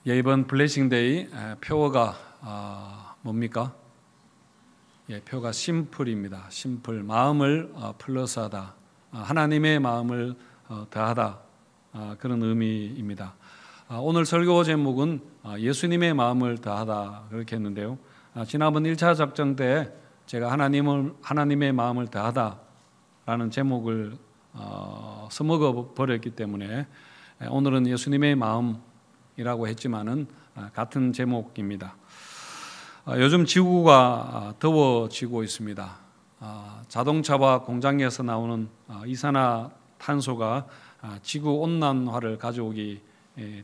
예, 이번 블레싱데이 표어가 뭡니까? 예, 표가 심플입니다. 심플, 마음을 플러스하다, 하나님의 마음을 더하다, 그런 의미입니다. 오늘 설교 제목은 예수님의 마음을 더하다 그렇게 했는데요. 지난번 1차 작정 때 제가 하나님의 마음을 더하다라는 제목을 써먹어 버렸기 때문에 오늘은 예수님의 마음이라고 했지만은 같은 제목입니다. 요즘 지구가 더워지고 있습니다. 자동차와 공장에서 나오는 이산화탄소가 지구 온난화를 가져오기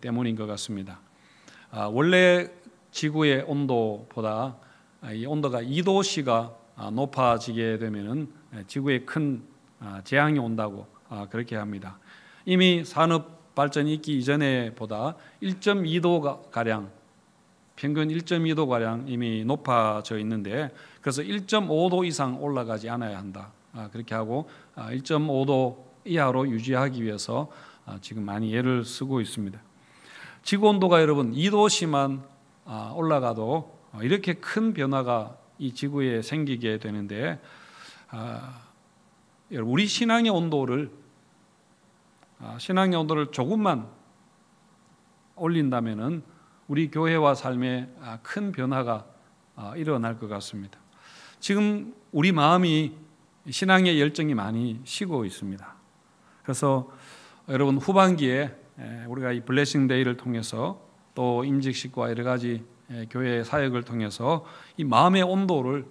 때문인 것 같습니다. 원래 지구의 온도보다 이 온도가 2도씨가 높아지게 되면은 지구에 큰 재앙이 온다고 그렇게 합니다. 이미 산업 발전이 있기 이전에 보다 1.2도 가량, 평균 1.2도 가량 이미 높아져 있는데, 그래서 1.5도 이상 올라가지 않아야 한다 그렇게 하고 1.5도 이하로 유지하기 위해서 지금 많이 애를 쓰고 있습니다. 지구 온도가 여러분 2도씨만 올라가도 이렇게 큰 변화가 이 지구에 생기게 되는데, 우리 신앙의 온도를 조금만 올린다면은 우리 교회와 삶에 큰 변화가 일어날 것 같습니다. 지금 우리 마음이 신앙의 열정이 많이 식고 있습니다. 그래서 여러분 후반기에 우리가 이 블레싱 데이를 통해서 또 임직식과 여러 가지 교회 사역을 통해서 이 마음의 온도를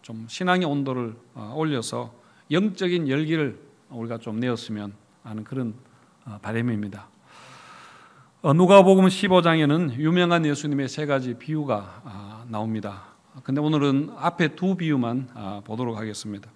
좀 신앙의 온도를 올려서 영적인 열기를 우리가 좀 내었으면 하는 그런 바람입니다. 누가복음 15장에는 유명한 예수님의 세 가지 비유가 나옵니다. 근데 오늘은 앞에 두 비유만 보도록 하겠습니다.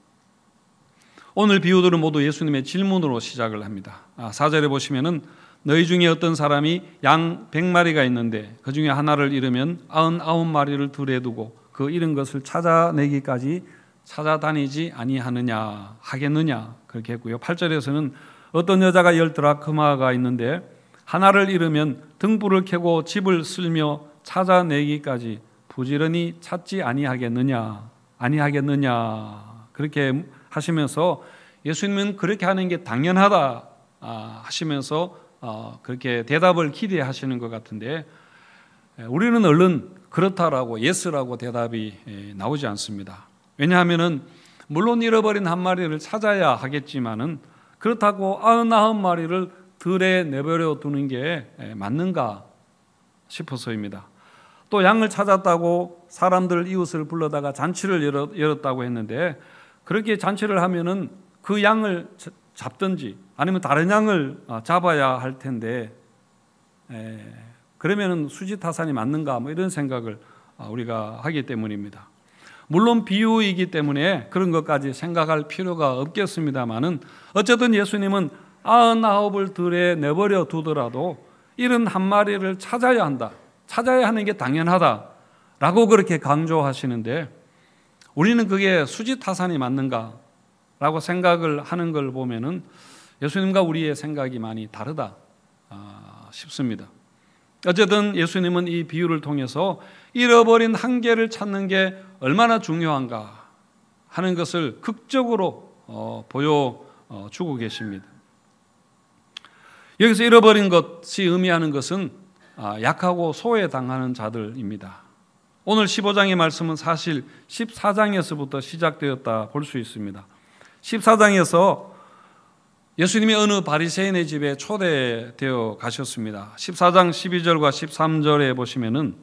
오늘 비유들은 모두 예수님의 질문으로 시작을 합니다. 4절에 보시면은 너희 중에 어떤 사람이 양 100마리가 있는데 그 중에 하나를 잃으면 99마리를 들에 두고 그 잃은 것을 찾아내기까지 찾아다니지 아니하느냐 하겠느냐 그렇게 했고요. 8절에서는 어떤 여자가 10드라크마가 있는데 하나를 잃으면 등불을 켜고 집을 쓸며 찾아내기까지 부지런히 찾지 아니하겠느냐 그렇게 하시면서 예수님은 그렇게 하는 게 당연하다 하시면서 그렇게 대답을 기대하시는 것 같은데, 우리는 얼른 그렇다라고 예스라고 대답이 나오지 않습니다. 왜냐하면은 물론 잃어버린 한 마리를 찾아야 하겠지만은 그렇다고 99마리를 들에 내버려 두는 게 맞는가 싶어서입니다. 또 양을 찾았다고 사람들 이웃을 불러다가 잔치를 열었다고 했는데, 그렇게 잔치를 하면은 그 양을 잡든지 아니면 다른 양을 잡아야 할 텐데, 그러면은 수지타산이 맞는가 뭐 이런 생각을 우리가 하기 때문입니다. 물론 비유이기 때문에 그런 것까지 생각할 필요가 없겠습니다만은 어쨌든 예수님은 99을 들에 내버려 두더라도 71마리를 찾아야 한다, 찾아야 하는 게 당연하다라고 그렇게 강조하시는데, 우리는 그게 수지타산이 맞는가 라고 생각을 하는 걸 보면은 예수님과 우리의 생각이 많이 다르다 싶습니다. 어쨌든 예수님은 이 비유를 통해서 잃어버린 한 개를 찾는 게 얼마나 중요한가 하는 것을 극적으로 보여주고 계십니다. 여기서 잃어버린 것이 의미하는 것은 약하고 소외당하는 자들입니다. 오늘 15장의 말씀은 사실 14장에서부터 시작되었다 볼 수 있습니다. 14장에서 예수님이 어느 바리새인의 집에 초대되어 가셨습니다. 14장 12절과 13절에 보시면은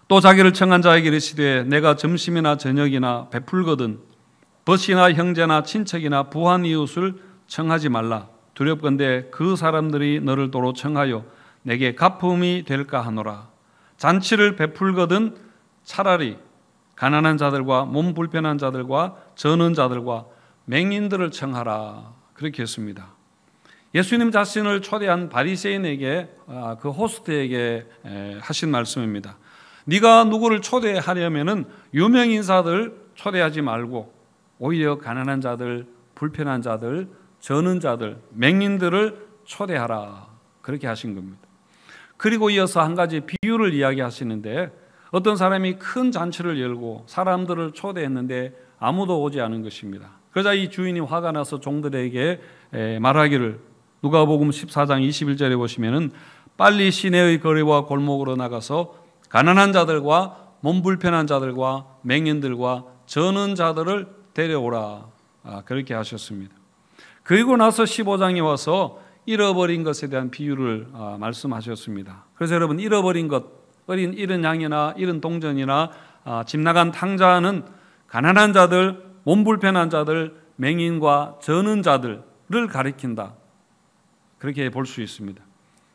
또 자기를 청한 자에게 이르시되 내가 점심이나 저녁이나 베풀거든 벗이나 형제나 친척이나 부한 이웃을 청하지 말라. 두렵건대 그 사람들이 너를 도로 청하여 내게 갚음이 될까 하노라. 잔치를 베풀거든 차라리 가난한 자들과 몸 불편한 자들과 저는 자들과 맹인들을 청하라 그렇게 했습니다. 예수님 자신을 초대한 바리새인에게, 그 호스트에게 하신 말씀입니다. 네가 누구를 초대하려면은 유명 인사들 초대하지 말고 오히려 가난한 자들, 불편한 자들, 저는 자들, 맹인들을 초대하라 그렇게 하신 겁니다. 그리고 이어서 한 가지 비유를 이야기하시는데 어떤 사람이 큰 잔치를 열고 사람들을 초대했는데 아무도 오지 않은 것입니다. 그러자 이 주인이 화가 나서 종들에게 말하기를, 누가복음 14장 21절에 보시면은 빨리 시내의 거리와 골목으로 나가서 가난한 자들과 몸 불편한 자들과 맹인들과 저는 자들을 데려오라. 그렇게 하셨습니다. 그리고 나서 15장에 와서 잃어버린 것에 대한 비유를 말씀하셨습니다. 그래서 여러분, 잃어버린 것, 잃은 양이나 잃은 동전이나 집 나간 탕자는 가난한 자들, 몸 불편한 자들, 맹인과 저는 자들을 가리킨다. 그렇게 볼 수 있습니다.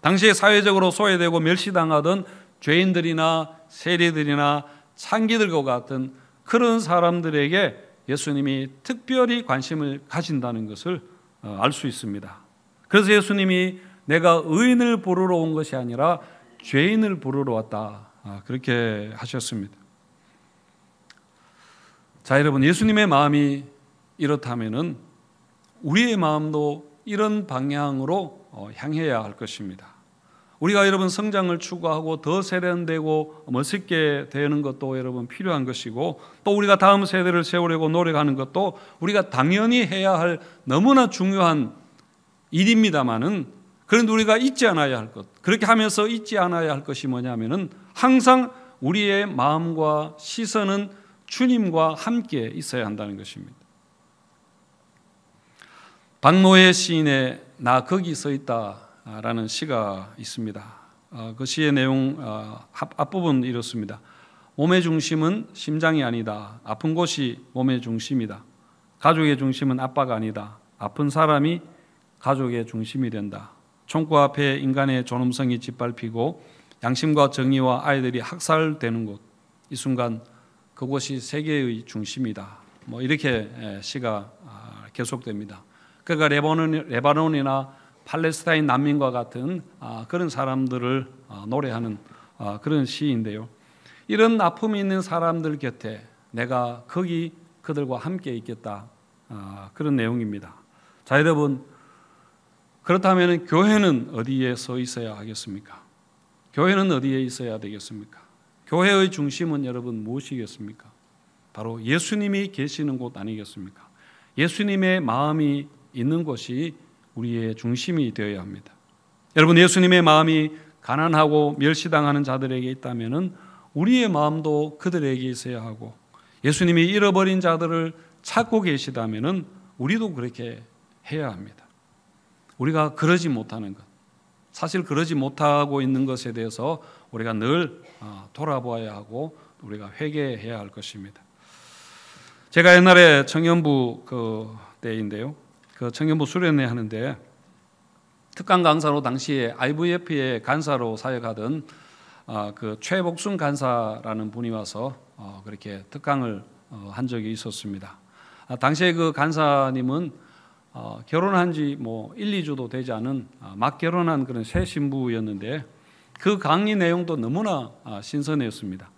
당시에 사회적으로 소외되고 멸시당하던 죄인들이나 세리들이나 창기들과 같은 그런 사람들에게 예수님이 특별히 관심을 가진다는 것을 알 수 있습니다. 그래서 예수님이 내가 의인을 부르러 온 것이 아니라 죄인을 부르러 왔다. 그렇게 하셨습니다. 자, 여러분, 예수님의 마음이 이렇다면은 우리의 마음도 이런 방향으로 향해야 할 것입니다. 우리가 여러분 성장을 추구하고 더 세련되고 멋있게 되는 것도 여러분 필요한 것이고, 또 우리가 다음 세대를 세우려고 노력하는 것도 우리가 당연히 해야 할 너무나 중요한 일입니다마는, 그런데 우리가 잊지 않아야 할 것, 그렇게 하면서 잊지 않아야 할 것이 뭐냐면은 항상 우리의 마음과 시선은 주님과 함께 있어야 한다는 것입니다. 박노해 시인의 나 거기 서 있다라는 시가 있습니다. 그 시의 내용 앞부분 이렇습니다. 몸의 중심은 심장이 아니다. 아픈 곳이 몸의 중심이다. 가족의 중심은 아빠가 아니다. 아픈 사람이 가족의 중심이 된다. 총구 앞에 인간의 존엄성이 짓밟히고 양심과 정의와 아이들이 학살되는 곳, 이 순간 그곳이 세계의 중심이다. 이렇게 시가 계속됩니다. 그러니까 레바논이나 팔레스타인 난민과 같은 그런 사람들을 노래하는 그런 시인데요. 이런 아픔이 있는 사람들 곁에 내가 거기 그들과 함께 있겠다. 그런 내용입니다. 자, 여러분, 그렇다면 교회는 어디에 서 있어야 하겠습니까? 교회는 어디에 있어야 되겠습니까? 교회의 중심은 여러분 무엇이겠습니까? 바로 예수님이 계시는 곳 아니겠습니까? 예수님의 마음이 있는 곳이 우리의 중심이 되어야 합니다. 여러분, 예수님의 마음이 가난하고 멸시당하는 자들에게 있다면 우리의 마음도 그들에게 있어야 하고, 예수님이 잃어버린 자들을 찾고 계시다면 우리도 그렇게 해야 합니다. 우리가 그러지 못하는 것, 사실 그러지 못하고 있는 것에 대해서 우리가 늘 돌아보아야 하고 우리가 회개해야 할 것입니다. 제가 옛날에 청년부 때인데요, 그 청년부 수련회 하는데 특강 강사로 당시에 IVF의 간사로 사역하던 그 최복순 간사라는 분이 와서 그렇게 특강을 한 적이 있었습니다. 당시에 그 간사님은 결혼한 지 1, 2주도 되지 않은 막 결혼한 그런 새 신부였는데 그 강의 내용도 너무나 신선했습니다.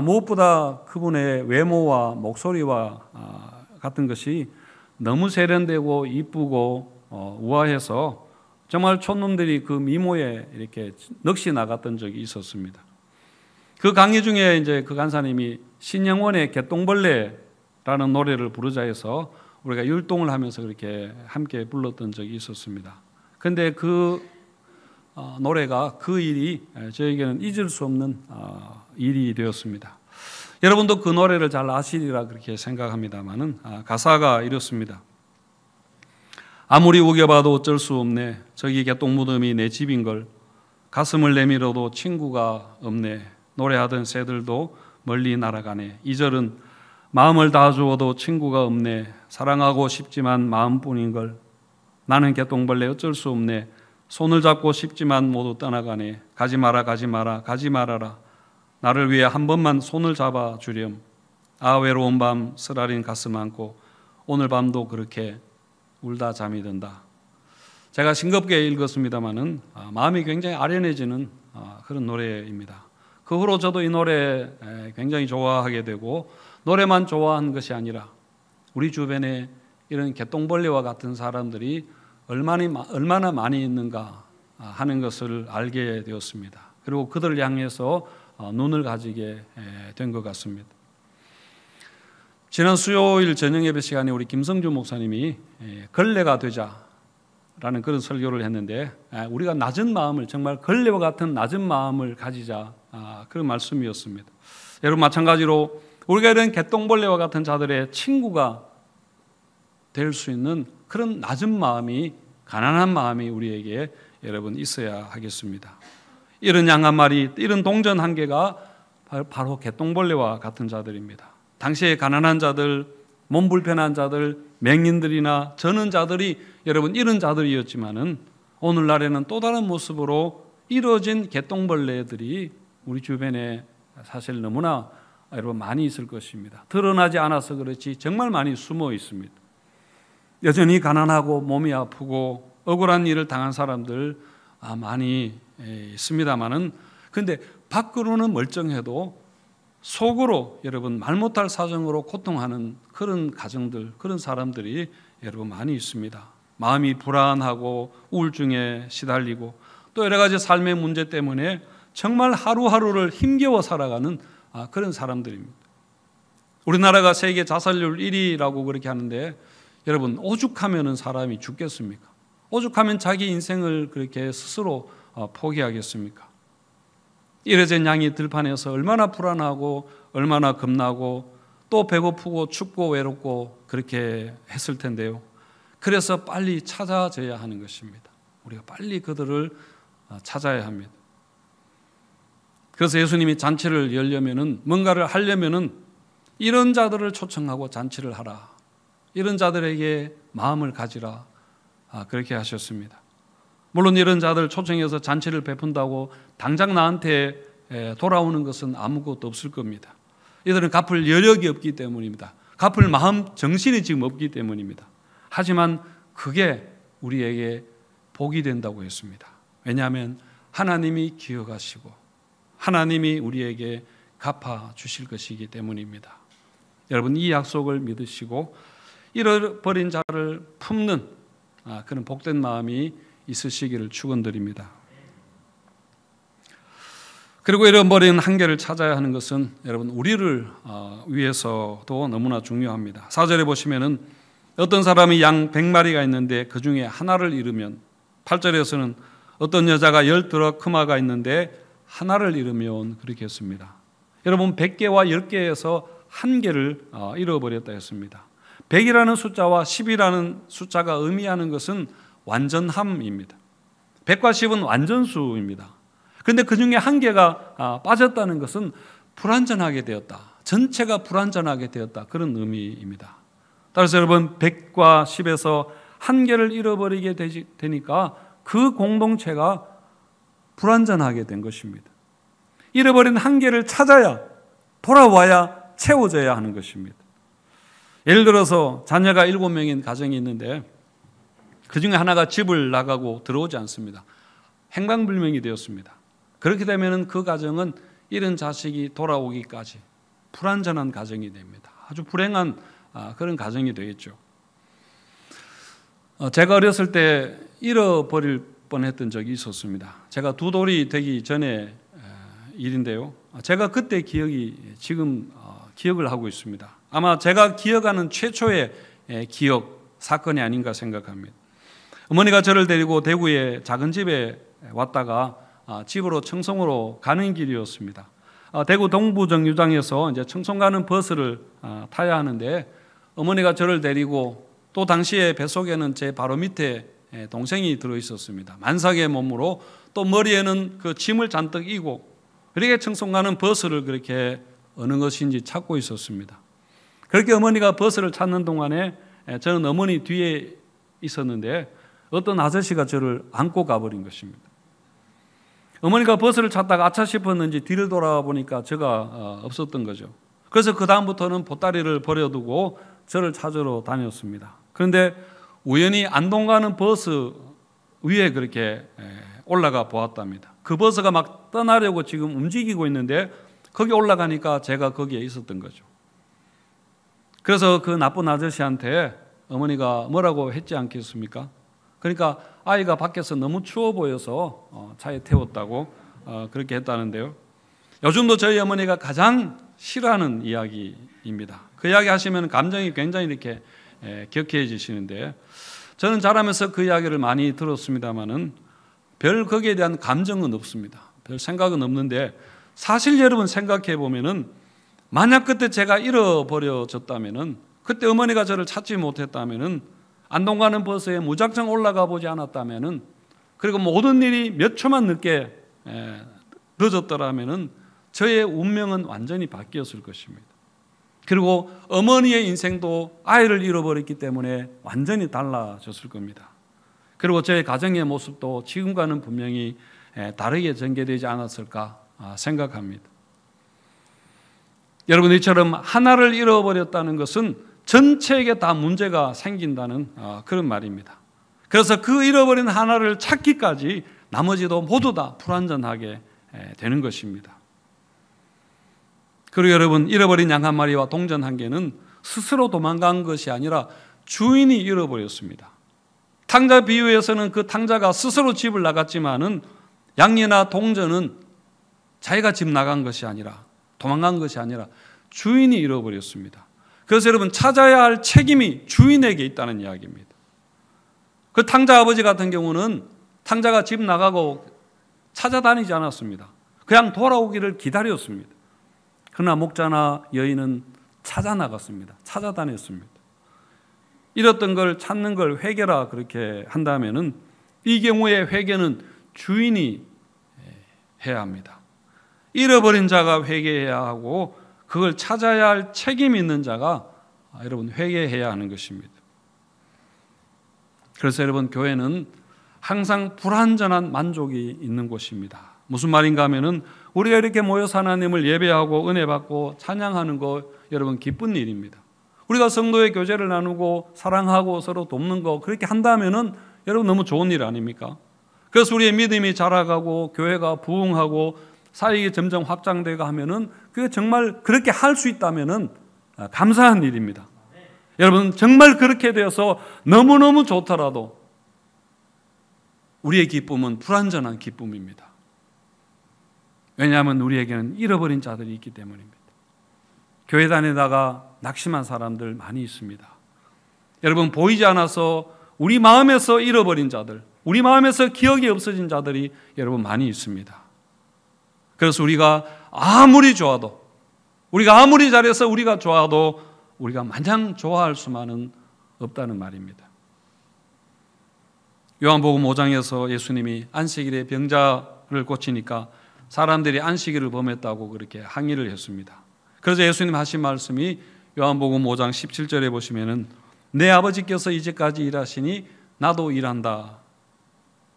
무엇보다 그분의 외모와 목소리와 같은 것이 너무 세련되고 이쁘고 우아해서 정말 촌놈들이 그 미모에 이렇게 넋이 나갔던 적이 있었습니다. 그 강의 중에 이제 그 간사님이 신영원의 개똥벌레라는 노래를 부르자 해서 우리가 율동을 하면서 그렇게 함께 불렀던 적이 있었습니다. 그런데 그 노래가, 그 일이 저에게는 잊을 수 없는 일이 되었습니다. 여러분도 그 노래를 잘 아시리라 그렇게 생각합니다만은 가사가 이렇습니다. 아무리 우겨봐도 어쩔 수 없네. 저기 개똥무덤이 내 집인걸. 가슴을 내밀어도 친구가 없네. 노래하던 새들도 멀리 날아가네. 2절은 마음을 다 주어도 친구가 없네. 사랑하고 싶지만 마음뿐인걸. 나는 개똥벌레 어쩔 수 없네. 손을 잡고 싶지만 모두 떠나가네. 가지 마라 가지 마라 가지 말아라. 나를 위해 한 번만 손을 잡아 주렴. 아 외로운 밤 쓰라린 가슴 안고 오늘 밤도 그렇게 울다 잠이 든다. 제가 싱겁게 읽었습니다마는 마음이 굉장히 아련해지는 그런 노래입니다. 그 후로 저도 이 노래 굉장히 좋아하게 되고, 노래만 좋아한 것이 아니라 우리 주변에 이런 개똥벌레와 같은 사람들이 얼마나 많이 있는가, 하는 것을 알게 되었습니다. 그리고 그들을 향해서 눈을 가지게 된 것 같습니다. 지난 수요일 저녁 예배 시간에 우리 김성주 목사님이 걸레가 되자라는 그런 설교를 했는데, 우리가 낮은 마음을, 정말 걸레와 같은 낮은 마음을 가지자, 그런 말씀이었습니다. 여러분, 마찬가지로 우리가 이런 개똥벌레와 같은 자들의 친구가 될 수 있는 그런 낮은 마음이, 가난한 마음이 우리에게 여러분 있어야 하겠습니다. 이런 양 한 마리, 이런 동전 한 개가 바로 개똥벌레와 같은 자들입니다. 당시에 가난한 자들, 몸 불편한 자들, 맹인들이나 저는 자들이 여러분 이런 자들이었지만은, 오늘날에는 또 다른 모습으로 이루어진 개똥벌레들이 우리 주변에 사실 너무나 여러분 많이 있을 것입니다. 드러나지 않아서 그렇지 정말 많이 숨어 있습니다. 여전히 가난하고 몸이 아프고 억울한 일을 당한 사람들 많이 있습니다만은, 근데 밖으로는 멀쩡해도 속으로 여러분 말 못할 사정으로 고통하는 그런 가정들, 그런 사람들이 여러분 많이 있습니다. 마음이 불안하고 우울증에 시달리고 또 여러 가지 삶의 문제 때문에 정말 하루하루를 힘겨워 살아가는 그런 사람들입니다. 우리나라가 세계 자살률 1위라고 그렇게 하는데, 여러분 오죽하면 사람이 죽겠습니까? 오죽하면 자기 인생을 그렇게 스스로 포기하겠습니까? 이래진 양이 들판에서 얼마나 불안하고 얼마나 겁나고 또 배고프고 춥고 외롭고 그렇게 했을 텐데요. 그래서 빨리 찾아져야 하는 것입니다. 우리가 빨리 그들을 찾아야 합니다. 그래서 예수님이 잔치를 열려면은, 뭔가를 하려면은 이런 자들을 초청하고 잔치를 하라, 이런 자들에게 마음을 가지라, 그렇게 하셨습니다. 물론 이런 자들 초청해서 잔치를 베푼다고 당장 나한테 돌아오는 것은 아무것도 없을 겁니다. 이들은 갚을 여력이 없기 때문입니다. 갚을 마음, 정신이 지금 없기 때문입니다. 하지만 그게 우리에게 복이 된다고 했습니다. 왜냐하면 하나님이 기억하시고 하나님이 우리에게 갚아주실 것이기 때문입니다. 여러분, 이 약속을 믿으시고 잃어버린 자를 품는 그런 복된 마음이 있으시기를 축원드립니다. 그리고 잃어버린 한계를 찾아야 하는 것은 여러분 우리를 위해서도 너무나 중요합니다. 4절에 보시면은 어떤 사람이 양 100마리가 있는데 그 중에 하나를 잃으면, 8절에서는 어떤 여자가 10드라크마가 있는데 하나를 잃으면, 그렇게 했습니다. 여러분 100개와 10개에서 한 개를 잃어버렸다 했습니다. 100이라는 숫자와 10이라는 숫자가 의미하는 것은 완전함입니다. 100과 10은 완전수입니다. 그런데 그 중에 한 개가 빠졌다는 것은 불완전하게 되었다, 전체가 불완전하게 되었다, 그런 의미입니다. 따라서 여러분 100과 10에서 한 개를 잃어버리게 되니까 그 공동체가 불완전하게 된 것입니다. 잃어버린 한 개를 찾아야, 돌아와야 채워져야 하는 것입니다. 예를 들어서 자녀가 7명인 가정이 있는데 그 중에 하나가 집을 나가고 들어오지 않습니다. 행방불명이 되었습니다. 그렇게 되면 그 가정은 잃은 자식이 돌아오기까지 불완전한 가정이 됩니다. 아주 불행한 그런 가정이 되겠죠. 제가 어렸을 때 잃어버릴 뻔했던 적이 있었습니다. 제가 두 돌이 되기 전에 일인데요. 제가 그때 기억이 지금 기억을 하고 있습니다. 아마 제가 기억하는 최초의 기억 사건이 아닌가 생각합니다. 어머니가 저를 데리고 대구의 작은 집에 왔다가 집으로 청송으로 가는 길이었습니다. 대구 동부정류장에서 이제 청송 가는 버스를 타야 하는데, 어머니가 저를 데리고, 또 당시에 뱃속에는 제 바로 밑에 동생이 들어 있었습니다. 만삭의 몸으로, 또 머리에는 그 짐을 잔뜩 이고, 그렇게 청송 가는 버스를 그렇게 어느 것인지 찾고 있었습니다. 그렇게 어머니가 버스를 찾는 동안에 저는 어머니 뒤에 있었는데 어떤 아저씨가 저를 안고 가버린 것입니다. 어머니가 버스를 찾다가 아차 싶었는지 뒤를 돌아보니까 제가 없었던 거죠. 그래서 그 다음부터는 보따리를 버려두고 저를 찾으러 다녔습니다. 그런데 우연히 안동 가는 버스 위에 그렇게 올라가 보았답니다. 그 버스가 막 떠나려고 지금 움직이고 있는데 거기 올라가니까 제가 거기에 있었던 거죠. 그래서 그 나쁜 아저씨한테 어머니가 뭐라고 했지 않겠습니까? 그러니까 아이가 밖에서 너무 추워 보여서 차에 태웠다고 그렇게 했다는데요. 요즘도 저희 어머니가 가장 싫어하는 이야기입니다. 그 이야기 하시면 감정이 굉장히 이렇게 격해지시는데, 저는 자라면서 그 이야기를 많이 들었습니다만은 별 거기에 대한 감정은 없습니다. 별 생각은 없는데, 사실 여러분 생각해 보면은 만약 그때 제가 잃어버려졌다면은, 그때 어머니가 저를 찾지 못했다면은, 안동 가는 버스에 무작정 올라가 보지 않았다면은, 그리고 모든 일이 몇 초만 늦게 늦었더라면은 저의 운명은 완전히 바뀌었을 것입니다. 그리고 어머니의 인생도 아이를 잃어버렸기 때문에 완전히 달라졌을 겁니다. 그리고 저의 가정의 모습도 지금과는 분명히 다르게 전개되지 않았을까 생각합니다. 여러분, 이처럼 하나를 잃어버렸다는 것은 전체에게 다 문제가 생긴다는 그런 말입니다. 그래서 그 잃어버린 하나를 찾기까지 나머지도 모두 다 불완전하게 되는 것입니다. 그리고 여러분, 잃어버린 양 한 마리와 동전 한 개는 스스로 도망간 것이 아니라 주인이 잃어버렸습니다. 탕자 비유에서는 그 탕자가 스스로 집을 나갔지만은 양이나 동전은 자기가 집 나간 것이 아니라, 도망간 것이 아니라 주인이 잃어버렸습니다. 그래서 여러분, 찾아야 할 책임이 주인에게 있다는 이야기입니다. 그 탕자 아버지 같은 경우는 탕자가 집 나가고 찾아다니지 않았습니다. 그냥 돌아오기를 기다렸습니다. 그러나 목자나 여인은 찾아 나갔습니다. 찾아다녔습니다. 잃었던 걸 찾는 걸 회개라 그렇게 한다면은, 이 경우에 회개는 주인이 해야 합니다. 잃어버린 자가 회개해야 하고, 그걸 찾아야 할 책임이 있는 자가 여러분 회개해야 하는 것입니다. 그래서 여러분, 교회는 항상 불완전한 만족이 있는 곳입니다. 무슨 말인가 하면은, 우리가 이렇게 모여서 하나님을 예배하고 은혜 받고 찬양하는 거 여러분 기쁜 일입니다. 우리가 성도의 교제를 나누고 사랑하고 서로 돕는 거 그렇게 한다면은 여러분 너무 좋은 일 아닙니까? 그래서 우리의 믿음이 자라가고 교회가 부흥하고 사역이 점점 확장되고 하면은, 그게 정말 그렇게 할 수 있다면은 감사한 일입니다. 여러분, 정말 그렇게 되어서 너무너무 좋더라도 우리의 기쁨은 불완전한 기쁨입니다. 왜냐하면 우리에게는 잃어버린 자들이 있기 때문입니다. 교회 다니다가 낙심한 사람들 많이 있습니다. 여러분, 보이지 않아서 우리 마음에서 잃어버린 자들, 우리 마음에서 기억이 없어진 자들이 여러분 많이 있습니다. 그래서 우리가 아무리 좋아도, 우리가 아무리 잘해서 우리가 좋아도 우리가 마냥 좋아할 수만은 없다는 말입니다. 요한복음 5장에서 예수님이 안식일에 병자를 고치니까 사람들이 안식일을 범했다고 그렇게 항의를 했습니다. 그래서 예수님 하신 말씀이 요한복음 5장 17절에 보시면은, 내 아버지께서 이제까지 일하시니 나도 일한다,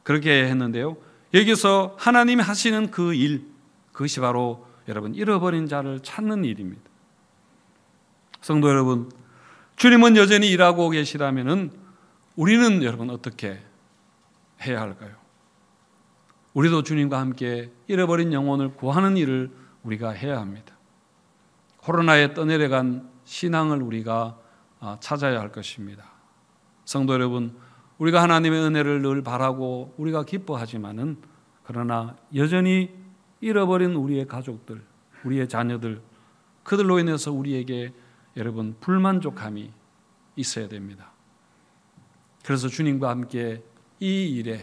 그렇게 했는데요. 여기서 하나님이 하시는 그 일, 그것이 바로 여러분 잃어버린 자를 찾는 일입니다. 성도 여러분, 주님은 여전히 일하고 계시다면은 우리는 여러분 어떻게 해야 할까요? 우리도 주님과 함께 잃어버린 영혼을 구하는 일을 우리가 해야 합니다. 코로나에 떠내려간 신앙을 우리가 찾아야 할 것입니다. 성도 여러분, 우리가 하나님의 은혜를 늘 바라고 우리가 기뻐하지만은, 그러나 여전히 잃어버린 우리의 가족들, 우리의 자녀들, 그들로 인해서 우리에게 여러분 불만족함이 있어야 됩니다. 그래서 주님과 함께 이 일에,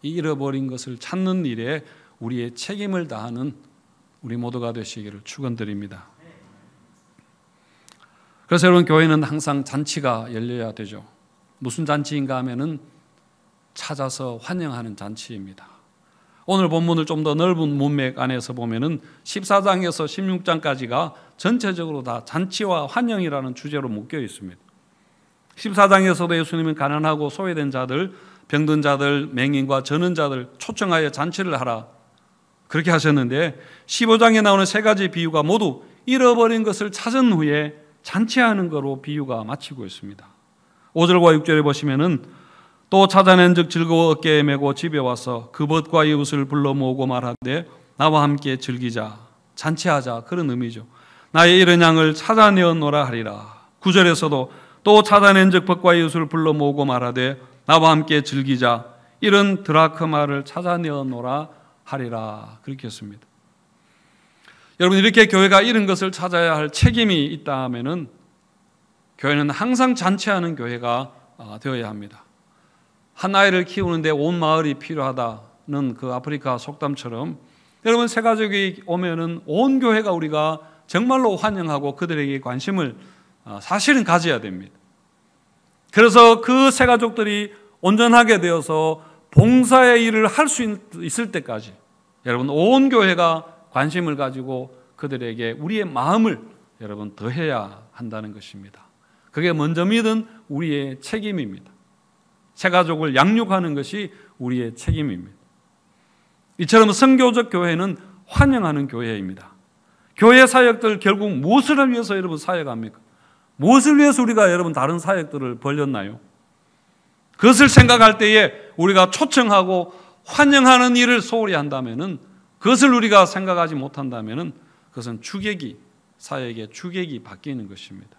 이 잃어버린 것을 찾는 일에 우리의 책임을 다하는 우리 모두가 되시기를 축원드립니다. 그래서 여러분, 교회는 항상 잔치가 열려야 되죠. 무슨 잔치인가 하면은 찾아서 환영하는 잔치입니다. 오늘 본문을 좀 더 넓은 문맥 안에서 보면은 14장에서 16장까지가 전체적으로 다 잔치와 환영이라는 주제로 묶여 있습니다. 14장에서도 예수님은 가난하고 소외된 자들, 병든 자들, 맹인과 저는 자들 초청하여 잔치를 하라 그렇게 하셨는데, 15장에 나오는 세 가지 비유가 모두 잃어버린 것을 찾은 후에 잔치하는 거로 비유가 마치고 있습니다. 5절과 6절에 보시면은, 또 찾아낸 즉 즐거워 어깨에 메고 집에 와서 그 벗과 이웃을 불러 모으고 말하되 나와 함께 즐기자, 잔치하자, 그런 의미죠. 나의 잃은 양을 찾아내어 노라 하리라. 9절에서도 또 찾아낸 즉 벗과 이웃을 불러 모으고 말하되 나와 함께 즐기자, 이런 드라크마를 찾아내어노라 하리라, 그렇게 했습니다. 여러분, 이렇게 교회가 이런 것을 찾아야 할 책임이 있다면은 교회는 항상 잔치하는 교회가 되어야 합니다. 한 아이를 키우는데 온 마을이 필요하다는 그 아프리카 속담처럼 여러분, 새 가족이 오면은 온 교회가 우리가 정말로 환영하고 그들에게 관심을 사실은 가져야 됩니다. 그래서 그 새 가족들이 온전하게 되어서 봉사의 일을 할 수 있을 때까지 여러분, 온 교회가 관심을 가지고 그들에게 우리의 마음을 여러분 더해야 한다는 것입니다. 그게 먼저 믿은 우리의 책임입니다. 새 가족을 양육하는 것이 우리의 책임입니다. 이처럼 선교적 교회는 환영하는 교회입니다. 교회 사역들 결국 무엇을 위해서 여러분 사역합니까? 무엇을 위해서 우리가 여러분 다른 사역들을 벌였나요? 그것을 생각할 때에 우리가 초청하고 환영하는 일을 소홀히 한다면은, 그것을 우리가 생각하지 못한다면은 그것은 주객이, 사역의 주객이 바뀌는 것입니다.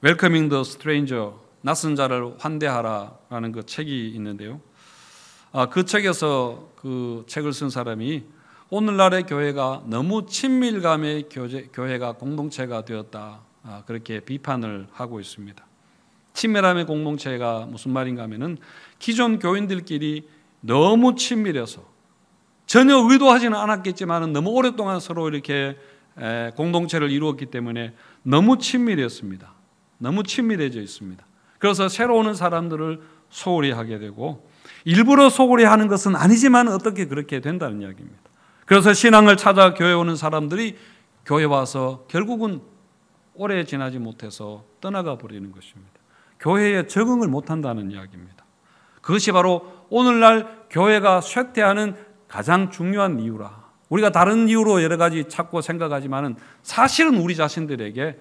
Welcoming the Stranger, 낯선 자를 환대하라라는 그 책이 있는데요. 그 책에서 그 책을 쓴 사람이 오늘날의 교회가 너무 친밀감의 교회가 공동체가 되었다, 그렇게 비판을 하고 있습니다. 친밀함의 공동체가 무슨 말인가 하면은 기존 교인들끼리 너무 친밀해서 전혀 의도하지는 않았겠지만 너무 오랫동안 서로 이렇게 공동체를 이루었기 때문에 너무 친밀했습니다. 너무 친밀해져 있습니다. 그래서 새로 오는 사람들을 소홀히 하게 되고, 일부러 소홀히 하는 것은 아니지만 어떻게 그렇게 된다는 이야기입니다. 그래서 신앙을 찾아 교회 오는 사람들이 교회 와서 결국은 오래 지나지 못해서 떠나가 버리는 것입니다. 교회에 적응을 못한다는 이야기입니다. 그것이 바로 오늘날 교회가 쇠퇴하는 가장 중요한 이유라. 우리가 다른 이유로 여러 가지 찾고 생각하지만 사실은 우리 자신들에게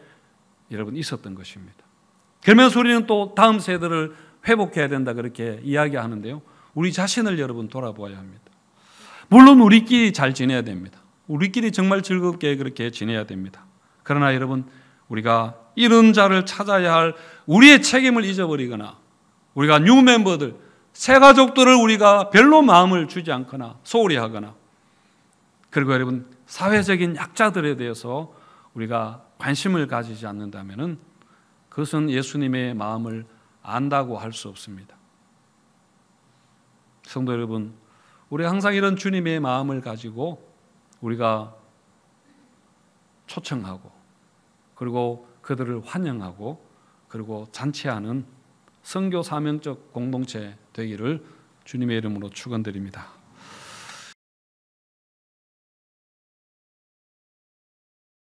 여러분 있었던 것입니다. 그러면서 우리는 또 다음 세대를 회복해야 된다, 그렇게 이야기하는데요. 우리 자신을 여러분 돌아보아야 합니다. 물론 우리끼리 잘 지내야 됩니다. 우리끼리 정말 즐겁게 그렇게 지내야 됩니다. 그러나 여러분, 우리가 이런 자를 찾아야 할 우리의 책임을 잊어버리거나, 우리가 뉴 멤버들, 새 가족들을 우리가 별로 마음을 주지 않거나 소홀히 하거나, 그리고 여러분 사회적인 약자들에 대해서 우리가 관심을 가지지 않는다면 그것은 예수님의 마음을 안다고 할 수 없습니다. 성도 여러분, 우리 항상 이런 주님의 마음을 가지고 우리가 초청하고, 그리고 그들을 환영하고, 그리고 잔치하는 선교 사명적 공동체 되기를 주님의 이름으로 축원드립니다.